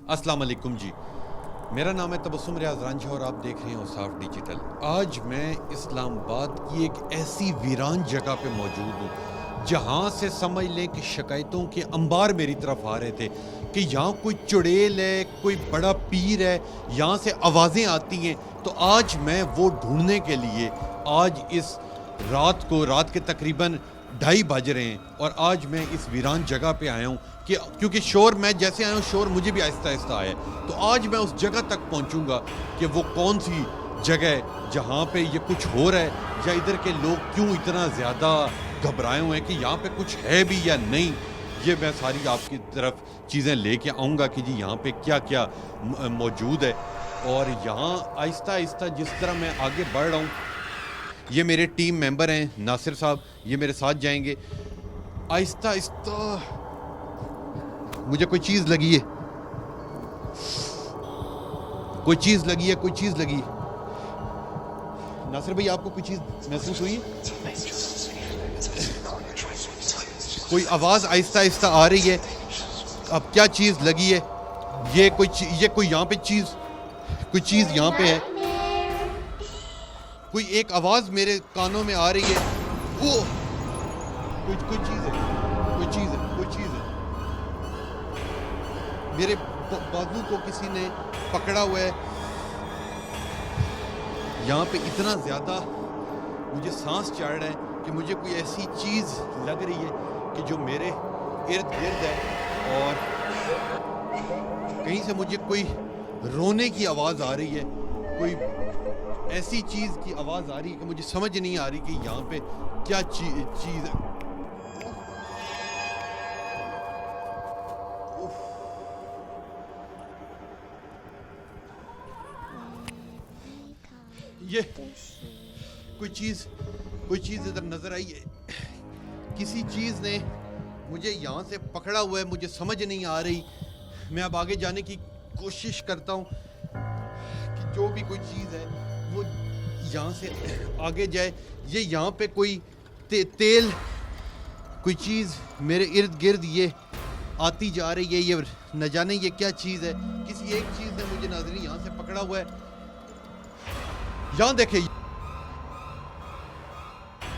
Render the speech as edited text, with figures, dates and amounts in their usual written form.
अस्सलाम वालेकुम जी। मेरा नाम है तबस्सुम रियाज रांझा और आप देख रहे हैं औसाफ डिजिटल। आज मैं इस्लामाबाद की एक ऐसी वीरान जगह पे मौजूद हूँ जहाँ से समझ लें कि शिकायतों के अंबार मेरी तरफ आ रहे थे कि यहाँ कोई चुड़ैल है, कोई बड़ा पीर है, यहाँ से आवाज़ें आती हैं। तो आज मैं वो ढूंढने के लिए आज इस रात के तकरीबन 2:30 बज रहे हैं और आज मैं इस वीरान जगह पे आया हूँ कि क्योंकि शोर मैं जैसे आया हूँ शोर मुझे भी आहिस्ता आहिस्ता आया है। तो आज मैं उस जगह तक पहुँचूँगा कि वो कौन सी जगह है जहाँ पे ये कुछ हो रहा है या इधर के लोग क्यों इतना ज़्यादा घबराए हुए हैं कि यहाँ पे कुछ है भी या नहीं। ये मैं सारी आपकी तरफ चीज़ें लेके आऊँगा कि जी यहाँ पे क्या क्या मौजूद है। और यहाँ आहिस्ता आहिस्ता जिस तरह मैं आगे बढ़ रहा हूँ, ये मेरे टीम मेंबर हैं नासिर साहब, ये मेरे साथ जाएंगे। आहिस्ता आहिस्ता मुझे कोई चीज़ लगी है, कोई चीज़ लगी है, कोई चीज़ लगी। नासिर भाई आपको कोई चीज़ महसूस हुई है? कोई आवाज़ आहिस्ता आहिस्ता आ रही है। अब क्या चीज़ लगी है? ये कोई यहाँ पे कोई चीज़ यहाँ पे है। कोई एक आवाज़ मेरे कानों में आ रही है। वो कोई चीज़ है, कोई चीज़ है, कोई चीज़ है। मेरे बाजू को किसी ने पकड़ा हुआ है। यहाँ पे इतना ज़्यादा मुझे सांस चढ़ रहा है कि मुझे कोई ऐसी चीज़ लग रही है कि जो मेरे इर्द गिर्द है और कहीं से मुझे कोई रोने की आवाज़ आ रही है। कोई ऐसी चीज़ की आवाज़ आ रही है कि मुझे समझ नहीं आ रही कि यहाँ पे क्या चीज़ है। ये कोई चीज़ इधर नज़र आई है। किसी चीज़ ने मुझे यहाँ से पकड़ा हुआ है, मुझे समझ नहीं आ रही। मैं अब आगे जाने की कोशिश करता हूँ कि जो भी कोई चीज़ है वो यहाँ से आगे जाए। ये यहाँ पे कोई तेल कोई चीज़ मेरे इर्द गिर्द ये आती जा रही है। ये न जाने ये क्या चीज़ है। किसी एक चीज़ ने मुझे नाज़रीन यहाँ से पकड़ा हुआ है। यहाँ देखें,